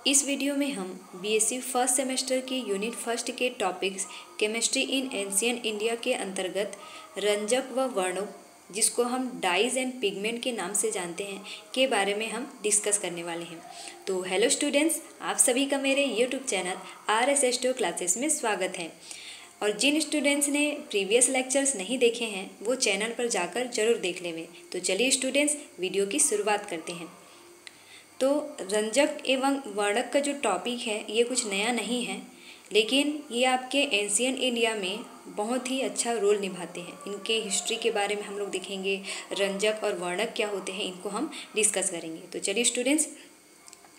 इस वीडियो में हम बीएससी फर्स्ट सेमेस्टर के यूनिट फर्स्ट के topics chemistry in ancient India के अंतर्गत रंजक व वर्णक, जिसको हम डाइज एंड पिगमेंट के नाम से जानते हैं, के बारे में हम डिस्कस करने वाले हैं। तो हेलो स्टूडेंट्स, आप सभी का मेरे यूट्यूब चैनल RSS2 क्लासेस में स्वागत है। और जिन स्टूडेंट्स ने प्रीवियस लेक्चर्स नहीं देखे हैं वो चैनल पर जाकर जरूर देख लेंगे। तो चलिए स्टूडेंट्स, वीडियो की शुरुआत करते हैं। तो रंजक एवं वर्णक का जो टॉपिक है ये कुछ नया नहीं है, लेकिन ये आपके एंशिएंट इंडिया में बहुत ही अच्छा रोल निभाते हैं। इनके हिस्ट्री के बारे में हम लोग देखेंगे, रंजक और वर्णक क्या होते हैं इनको हम डिस्कस करेंगे। तो चलिए स्टूडेंट्स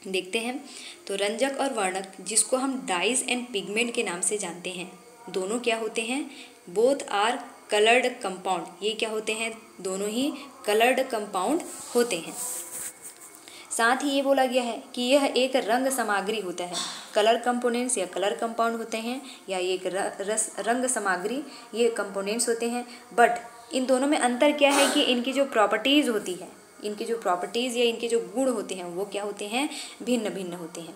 देखते हैं। तो रंजक और वर्णक, जिसको हम डाइज एंड पिगमेंट के नाम से जानते हैं, दोनों क्या होते हैं? Both are coloured compound. ये क्या होते हैं? दोनों ही कलर्ड कंपाउंड होते हैं। साथ ही ये बोला गया है कि यह एक रंग सामग्री होता है। कलर कंपोनेंट्स या कलर कंपाउंड होते हैं, या एक रंग सामग्री ये कंपोनेंट्स होते हैं। बट इन दोनों में अंतर क्या है कि इनकी जो प्रॉपर्टीज़ होती है, इनकी जो प्रॉपर्टीज़ या इनके जो गुण होते हैं वो क्या होते हैं? भिन्न भिन्न होते हैं।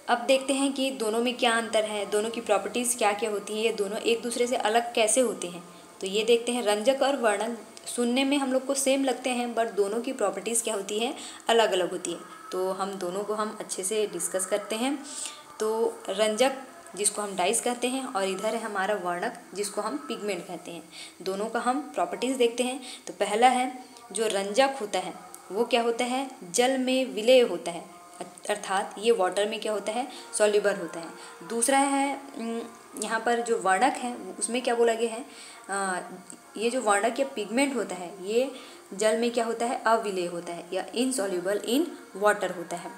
अब देखते हैं कि दोनों में क्या अंतर है, दोनों की प्रॉपर्टीज़ क्या क्या होती है, ये दोनों एक दूसरे से अलग कैसे होते हैं। तो ये देखते हैं। रंजक और वर्णक सुनने में हम लोग को सेम लगते हैं, बट दोनों की प्रॉपर्टीज़ क्या होती है? अलग अलग होती है। तो हम दोनों को हम अच्छे से डिस्कस करते हैं। तो रंजक, जिसको हम डाइज कहते हैं, और इधर है हमारा वर्णक, जिसको हम पिगमेंट कहते हैं। दोनों का हम प्रॉपर्टीज़ देखते हैं। तो पहला है, जो रंजक होता है वो क्या होता है? जल में विलेय होता है, अर्थात ये वाटर में क्या होता है? सॉल्युबल होता है। दूसरा है यहाँ पर जो वर्णक है उसमें क्या बोला गया है? ये जो वर्णक या पिगमेंट होता है ये जल में क्या होता है? अविलेय होता है, या इनसॉल्युबल इन वाटर होता है।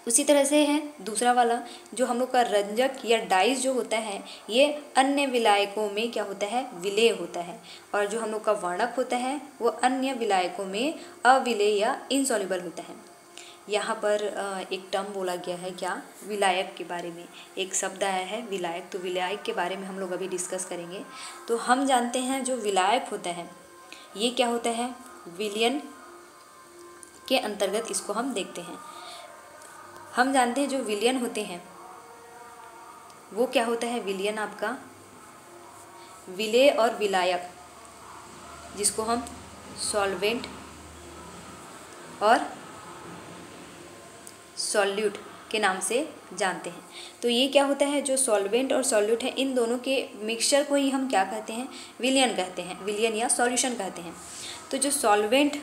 उसी तरह से है दूसरा वाला, जो हम लोग का रंजक या डाइज जो होता है ये अन्य विलायकों में क्या होता है? विलेय होता है। और जो हम लोग का वर्णक होता है वो अन्य विलायकों में अविलेय या इनसॉल्युबल होता है। यहाँ पर एक टर्म बोला गया है, क्या? विलायक के बारे में एक शब्द आया है विलायक। तो विलायक के बारे में हम लोग अभी डिस्कस करेंगे। तो हम जानते हैं जो विलायक होता है ये क्या होता है? विलयन के अंतर्गत इसको हम देखते हैं। हम जानते हैं जो विलयन होते हैं वो क्या होता है? विलयन आपका विलेय और विलायक, जिसको हम सॉल्वेंट और सॉल्यूट के नाम से जानते हैं। तो ये क्या होता है? जो सॉल्वेंट और सॉल्यूट है, इन दोनों के मिक्सचर को ही हम क्या कहते हैं? विलयन कहते हैं, विलयन या सॉल्यूशन कहते हैं। तो जो सॉल्वेंट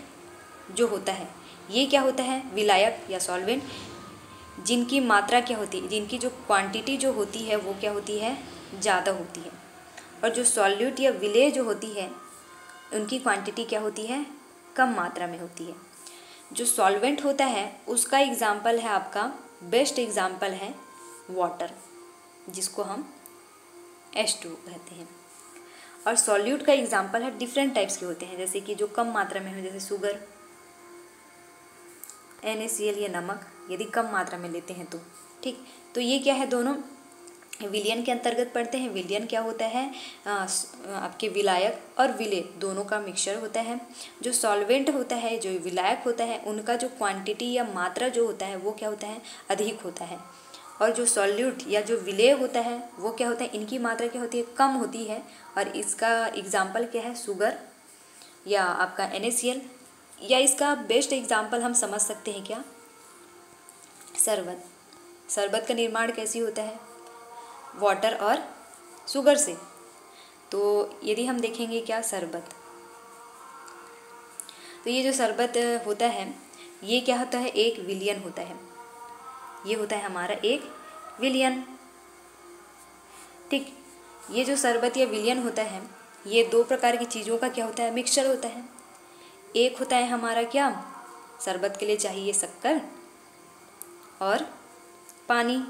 जो होता है ये क्या होता है? विलायक या सॉल्वेंट, जिनकी मात्रा क्या होती है, जिनकी जो क्वांटिटी जो होती है वो क्या होती है? ज़्यादा होती है। और जो सॉल्यूट या विलेय जो होती है उनकी क्वांटिटी क्या होती है? कम मात्रा में होती है। जो सॉल्वेंट होता है उसका एग्जाम्पल है आपका, बेस्ट एग्जाम्पल है वाटर, जिसको हम H2 कहते हैं। और सॉल्यूट का एग्जाम्पल है डिफरेंट टाइप्स के होते हैं, जैसे कि जो कम मात्रा में हो, जैसे शुगर, NaCl या नमक, यदि कम मात्रा में लेते हैं तो ठीक। तो ये क्या है? दोनों विलयन के अंतर्गत पढ़ते हैं। विलयन क्या होता है? आपके विलायक और विलेय दोनों का मिक्सचर होता है। जो सॉल्वेंट होता है, जो विलायक होता है, उनका जो क्वांटिटी या मात्रा जो होता है वो क्या होता है? अधिक होता है। और जो सॉल्यूट या जो विलेय होता है वो क्या होता है? इनकी मात्रा क्या होती है? कम होती है। और इसका एग्जाम्पल क्या है? शुगर या आपका NaCl, या इसका बेस्ट एग्जाम्पल हम समझ सकते हैं क्या? शरबत। शरबत का निर्माण कैसे होता है? वाटर और शुगर से। तो यदि हम देखेंगे क्या? शरबत, तो ये जो शरबत होता है ये क्या होता है? एक विलयन होता है। ये होता है हमारा एक विलयन, ठीक। ये जो शरबत या विलयन होता है ये दो प्रकार की चीज़ों का क्या होता है? मिक्सचर होता है। एक होता है हमारा क्या? शरबत के लिए चाहिए शक्कर और पानी,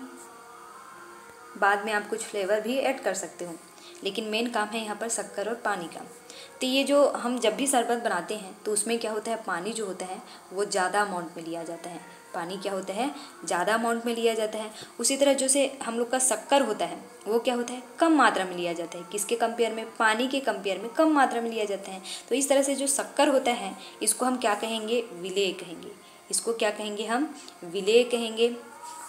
बाद में आप कुछ फ्लेवर भी ऐड कर सकते हो, लेकिन मेन काम है यहाँ पर शक्कर और पानी का। तो ये जो हम जब भी शरबत बनाते हैं तो उसमें क्या होता है? पानी जो होता है वो ज़्यादा अमाउंट में लिया जाता है। पानी क्या होता है? ज़्यादा अमाउंट में लिया जाता है। उसी तरह जैसे हम लोग का शक्कर होता है वो क्या होता है? कम मात्रा में लिया जाता है। किसके कंपेयर में? पानी के कंपेयर में कम मात्रा में लिया जाता है। तो इस तरह से जो शक्कर होता है इसको हम क्या कहेंगे? विलेय कहेंगे। इसको क्या कहेंगे हम, विलेय कहेंगे।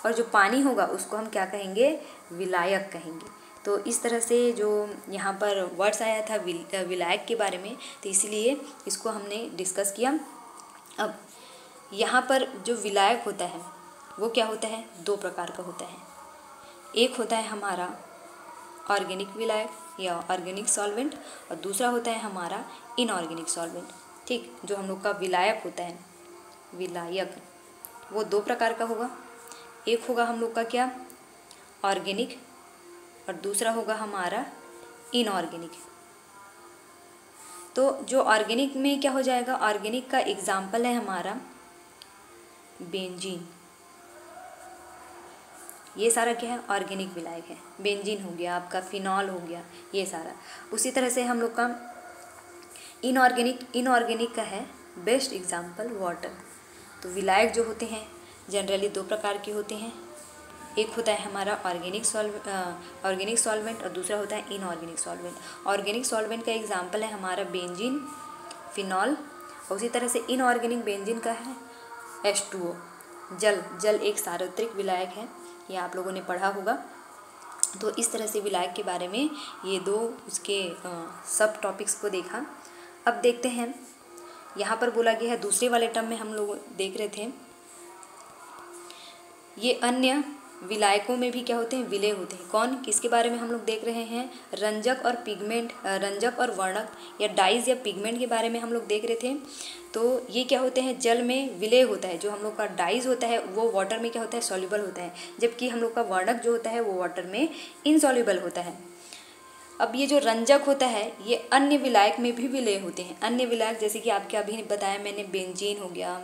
और जो पानी होगा उसको हम क्या कहेंगे, विलायक कहेंगे। तो इस तरह से जो यहाँ पर वर्ड्स आया था विलायक के बारे में, तो इसीलिए इसको हमने डिस्कस किया। अब यहाँ पर जो विलायक होता है वो क्या होता है, दो प्रकार का होता है। एक होता है हमारा ऑर्गेनिक विलायक या ऑर्गेनिक सॉल्वेंट, और दूसरा होता है हमारा इनऑर्गेनिक सॉल्वेंट। ठीक, जो हम लोग का विलायक होता है, विलायक, वो दो प्रकार का होगा। एक होगा हम लोग का क्या, ऑर्गेनिक, और दूसरा होगा हमारा इनऑर्गेनिक। तो जो ऑर्गेनिक में क्या हो जाएगा, ऑर्गेनिक का एग्जाम्पल है हमारा बेंजीन। ये सारा क्या है, ऑर्गेनिक विलायक है। बेंजीन हो गया आपका, फिनॉल हो गया, ये सारा। उसी तरह से हम लोग का इनऑर्गेनिक का है बेस्ट एग्जाम्पल वाटर। तो विलायक जो होते हैं जनरली दो प्रकार के होते हैं। एक होता है हमारा ऑर्गेनिक सॉल्वेंट और दूसरा होता है इनऑर्गेनिक सॉल्वेंट। ऑर्गेनिक सॉल्वेंट का एग्जाम्पल है हमारा बेंजीन, फिनॉल। और उसी तरह से इनऑर्गेनिक बेंजीन का है H2O, जल एक सार्वत्रिक विलायक है, ये आप लोगों ने पढ़ा होगा। तो इस तरह से विलायक के बारे में ये दो उसके सब टॉपिक्स को देखा। अब देखते हैं यहाँ पर बोला गया है दूसरे वाले टर्म में हम लोग देख रहे थे, ये अन्य विलायकों में भी क्या होते हैं, विलेय होते हैं। कौन, किसके बारे में हम लोग देख रहे हैं, रंजक और पिगमेंट, रंजक और वर्णक या डाइज या पिगमेंट के बारे में हम लोग देख रहे थे। तो ये क्या होते हैं, जल में विलेय होता है। जो हम लोग का डाइज होता है वो वाटर में क्या होता है, सॉल्युबल होता है, जबकि हम लोग का वर्णक जो होता है वो वाटर में इनसॉल्युबल होता है। अब ये जो रंजक होता है ये अन्य विलायक में भी विलेय होते हैं। अन्य विलायक जैसे कि आपके अभी बताया मैंने, बेंजीन हो गया,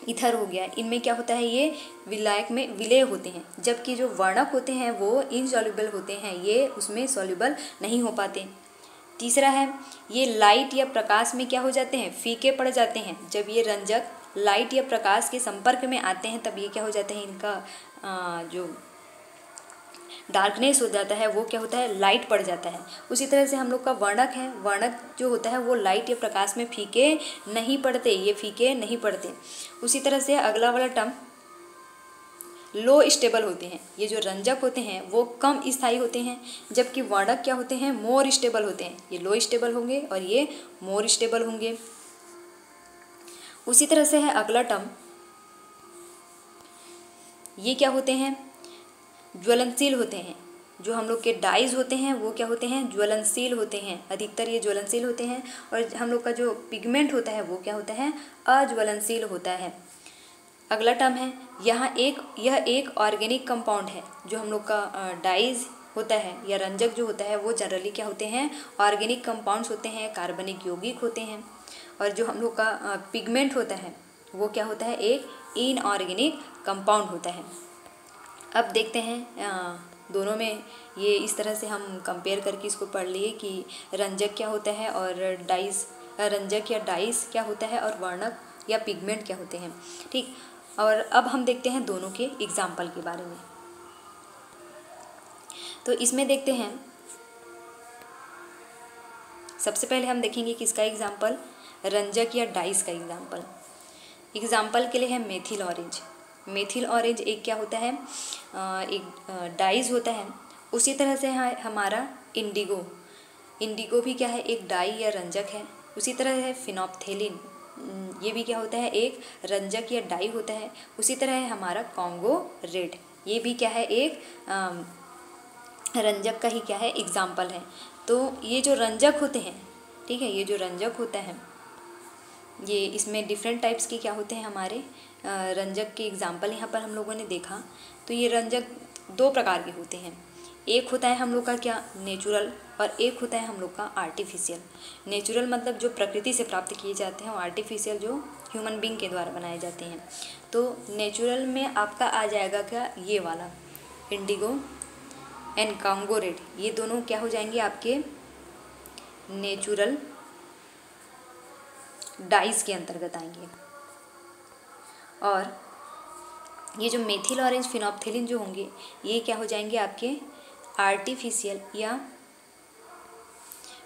ईथर हो गया, इनमें क्या होता है, ये विलायक में विलेय होते हैं। जबकि जो वर्णक होते हैं वो इनसॉल्युबल होते हैं, ये उसमें सॉल्युबल नहीं हो पाते। तीसरा है, ये लाइट या प्रकाश में क्या हो जाते हैं, फीके पड़ जाते हैं। जब ये रंजक लाइट या प्रकाश के संपर्क में आते हैं तब ये क्या हो जाते हैं, इनका जो डार्कनेस हो जाता है वो क्या होता है, लाइट पड़ जाता है। उसी तरह से हम लोग का वर्णक है, वर्णक जो होता है वो लाइट या प्रकाश में फीके नहीं पड़ते, ये फीके नहीं पड़ते। उसी तरह से अगला वाला टर्म लो स्टेबल होते हैं। ये जो रंजक होते हैं वो कम स्थायी होते हैं, जबकि वर्णक क्या होते हैं, मोर स्टेबल होते हैं। ये लो स्टेबल होंगे और ये मोर स्टेबल होंगे। उसी तरह से है अगला टर्म, ये क्या होते हैं, ज्वलनशील होते हैं। जो हम लोग के डाइज होते हैं वो क्या होते हैं, ज्वलनशील होते हैं। अधिकतर ये ज्वलनशील होते हैं। और हम लोग का जो पिगमेंट होता है वो क्या होता है, अज्वलनशील होता है। अगला टर्म है, यह एक ऑर्गेनिक कंपाउंड है। जो हम लोग का डाइज होता है या रंजक जो होता है वो जनरली क्या होते हैं, ऑर्गेनिक कंपाउंड्स होते हैं, कार्बनिक यौगिक होते हैं। और जो हम लोग का पिगमेंट होता है वो क्या होता है, एक इनऑर्गेनिक कंपाउंड होता है। अब देखते हैं दोनों में ये इस तरह से हम कंपेयर करके इसको पढ़ लिए कि रंजक क्या होता है और रंजक या डाइस क्या होता है और वर्णक या पिगमेंट क्या होते हैं। ठीक, और अब हम देखते हैं दोनों के एग्जाम्पल के बारे में। तो इसमें देखते हैं, सबसे पहले हम देखेंगे किसका एग्जाम्पल, रंजक या डाइस का एग्जाम्पल। एग्जाम्पल के लिए है मेथिल ऑरेंज। मेथिल ऑरेंज एक क्या होता है, एक डाइज होता है। उसी तरह से है हमारा इंडिगो। इंडिगो भी क्या है, एक डाई या रंजक है। उसी तरह है फिनोप्थेलिन, ये भी क्या होता है, एक रंजक या डाई होता है। उसी तरह है हमारा कॉन्गो रेड, ये भी क्या है, एक रंजक का ही क्या है, एग्जाम्पल है। तो ये जो रंजक होते हैं, ठीक है, ये जो रंजक होता है ये इसमें डिफरेंट टाइप्स के क्या होते हैं हमारे रंजक के एग्जाम्पल यहाँ पर हम लोगों ने देखा। तो ये रंजक दो प्रकार के होते हैं। एक होता है हम लोग का क्या, नेचुरल, और एक होता है हम लोग का आर्टिफिशियल। नेचुरल मतलब जो प्रकृति से प्राप्त किए जाते हैं, और आर्टिफिशियल जो ह्यूमन बींग के द्वारा बनाए जाते हैं। तो नेचुरल में आपका आ जाएगा क्या, ये वाला इंडिगो एंड कॉन्गो रेड, ये दोनों क्या हो जाएंगे आपके नेचुरल डाइज के अंतर्गत आएंगे। और ये जो मेथिल ऑरेंज फिनोप्थेलिन जो होंगे ये क्या हो जाएंगे आपके आर्टिफिशियल या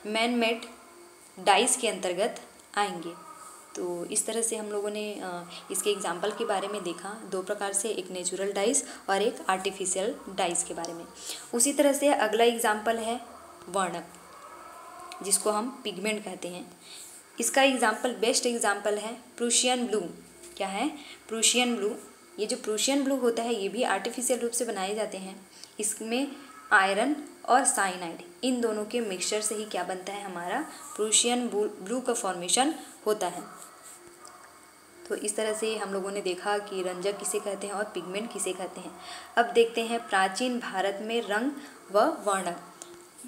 मैन मेड डाइज के अंतर्गत आएंगे। तो इस तरह से हम लोगों ने इसके एग्जाम्पल के बारे में देखा, दो प्रकार से, एक नेचुरल डाइज और एक आर्टिफिशियल डाइज के बारे में। उसी तरह से अगला एग्जाम्पल है वर्णक, जिसको हम पिगमेंट कहते हैं। इसका एग्जाम्पल, बेस्ट एग्जाम्पल है प्रूशियन ब्लू। क्या है? Prussian blue. ये जो प्रूशियन ब्लू होता है ये भी आर्टिफिशियल रूप से बनाए जाते हैं। इसमें आयरन और साइनाइड, इन दोनों के मिक्सचर से ही क्या बनता है, हमारा प्रूशियन ब्लू का फॉर्मेशन होता है। तो इस तरह से हम लोगों ने देखा कि रंजक किसे कहते हैं और पिगमेंट किसे कहते हैं। अब देखते हैं प्राचीन भारत में रंग व वर्णक।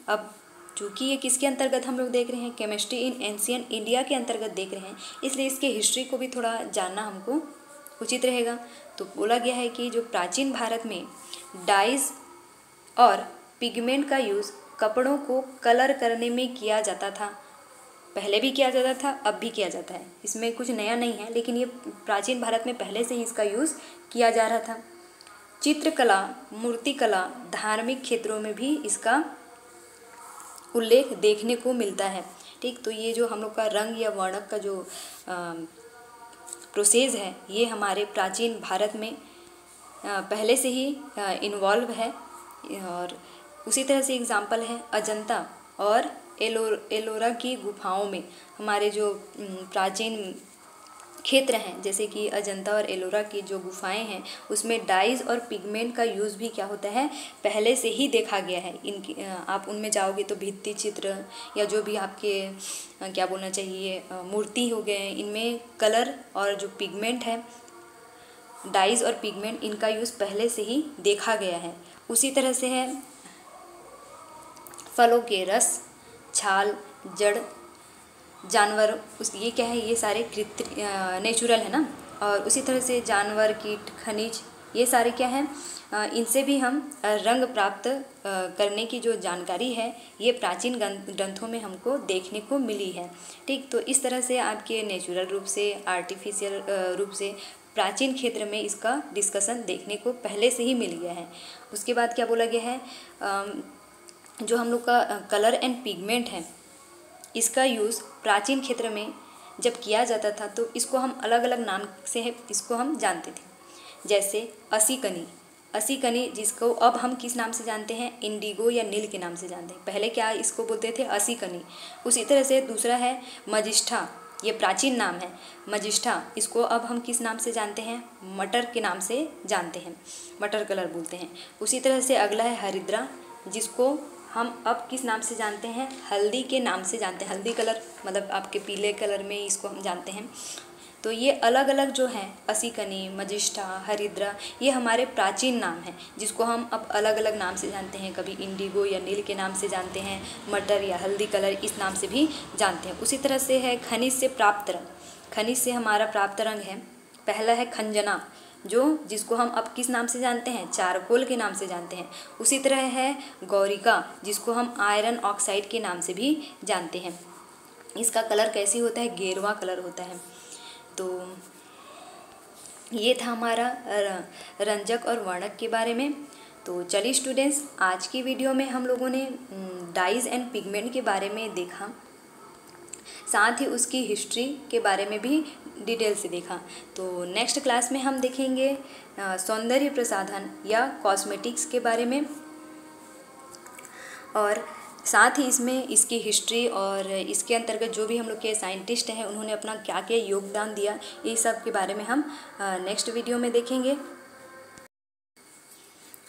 अब चूँकि ये किसके अंतर्गत हम लोग देख रहे हैं, केमिस्ट्री इन एंशिएंट इंडिया के अंतर्गत देख रहे हैं, इसलिए इसके हिस्ट्री को भी थोड़ा जानना हमको उचित रहेगा। तो बोला गया है कि जो प्राचीन भारत में डाइज और पिगमेंट का यूज़ कपड़ों को कलर करने में किया जाता था। पहले भी किया जाता था, अब भी किया जाता है, इसमें कुछ नया नहीं है, लेकिन ये प्राचीन भारत में पहले से ही इसका यूज़ किया जा रहा था। चित्रकला, मूर्तिकला, धार्मिक क्षेत्रों में भी इसका उल्लेख देखने को मिलता है। ठीक, तो ये जो हम लोग का रंग या वर्णक का जो प्रोसेस है, ये हमारे प्राचीन भारत में पहले से ही इन्वॉल्व है। और उसी तरह से एग्जाम्पल है अजंता और एलोरा की गुफाओं में। हमारे जो प्राचीन क्षेत्र हैं, जैसे कि अजंता और एलोरा की जो गुफाएं हैं, उसमें डाइज और पिगमेंट का यूज़ भी क्या होता है, पहले से ही देखा गया है। इनकी आप उनमें जाओगे तो भित्ति चित्र या जो भी आपके क्या बोलना चाहिए मूर्ति हो गए, इनमें कलर और जो पिगमेंट है, डाइज और पिगमेंट, इनका यूज़ पहले से ही देखा गया है। उसी तरह से है फलों के रस, छाल, जड़, जानवर, ये क्या है, ये सारे नेचुरल है ना। और उसी तरह से जानवर, कीट, खनिज, ये सारे क्या हैं, इनसे भी हम रंग प्राप्त करने की जो जानकारी है, ये प्राचीन ग्रंथों में हमको देखने को मिली है। ठीक, तो इस तरह से आपके नेचुरल रूप से, आर्टिफिशियल रूप से प्राचीन क्षेत्र में इसका डिस्कशन देखने को पहले से ही मिल गया है। उसके बाद क्या बोला गया है, जो हम लोग का कलर एंड पिगमेंट है, इसका यूज़ प्राचीन क्षेत्र में जब किया जाता था तो इसको हम अलग अलग नाम से इसको हम जानते थे। जैसे असीकनी, जिसको अब हम किस नाम से जानते हैं, इंडिगो या नील के नाम से जानते हैं। पहले क्या इसको बोलते थे, असीकनी। उसी तरह से दूसरा है मजिष्ठा, ये प्राचीन नाम है मजिष्ठा, इसको अब हम किस नाम से जानते हैं, मटर के नाम से जानते हैं, मटर कलर बोलते हैं। उसी तरह से अगला है हरिद्रा, जिसको हम अब किस नाम से जानते हैं, हल्दी के नाम से जानते हैं। हल्दी कलर मतलब आपके पीले कलर में इसको हम जानते हैं। तो ये अलग अलग जो हैं, असीकनी, मजिष्ठा, हरिद्रा, ये हमारे प्राचीन नाम हैं, जिसको हम अब अलग अलग नाम से जानते हैं। कभी इंडिगो या नील के नाम से जानते हैं, मटर या हल्दी कलर इस नाम से भी जानते हैं। उसी तरह से है खनिज से प्राप्त रंग। खनिज से हमारा प्राप्त रंग है, पहला है खंजना, जिसको हम अब किस नाम से जानते हैं, चारकोल के नाम से जानते हैं। उसी तरह है गौरिका, जिसको हम आयरन ऑक्साइड के नाम से भी जानते हैं। इसका कलर कैसी होता है, गेरुआ कलर होता है। तो ये था हमारा रंजक और वर्णक के बारे में। तो चलिए स्टूडेंट्स, आज की वीडियो में हम लोगों ने डाइज एंड पिगमेंट के बारे में देखा, साथ ही उसकी हिस्ट्री के बारे में भी डिटेल से देखा। तो नेक्स्ट क्लास में हम देखेंगे सौंदर्य प्रसाधन या कॉस्मेटिक्स के बारे में, और साथ ही इसमें इसकी हिस्ट्री और इसके अंतर्गत जो भी हम लोग के साइंटिस्ट हैं उन्होंने अपना क्या क्या योगदान दिया, ये सब के बारे में हम नेक्स्ट वीडियो में देखेंगे।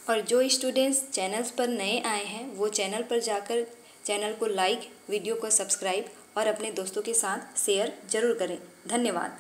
और जो स्टूडेंट्स चैनल्स पर नए आए हैं वो चैनल पर जाकर चैनल को लाइक, वीडियो को सब्सक्राइब और अपने दोस्तों के साथ शेयर ज़रूर करें। धन्यवाद।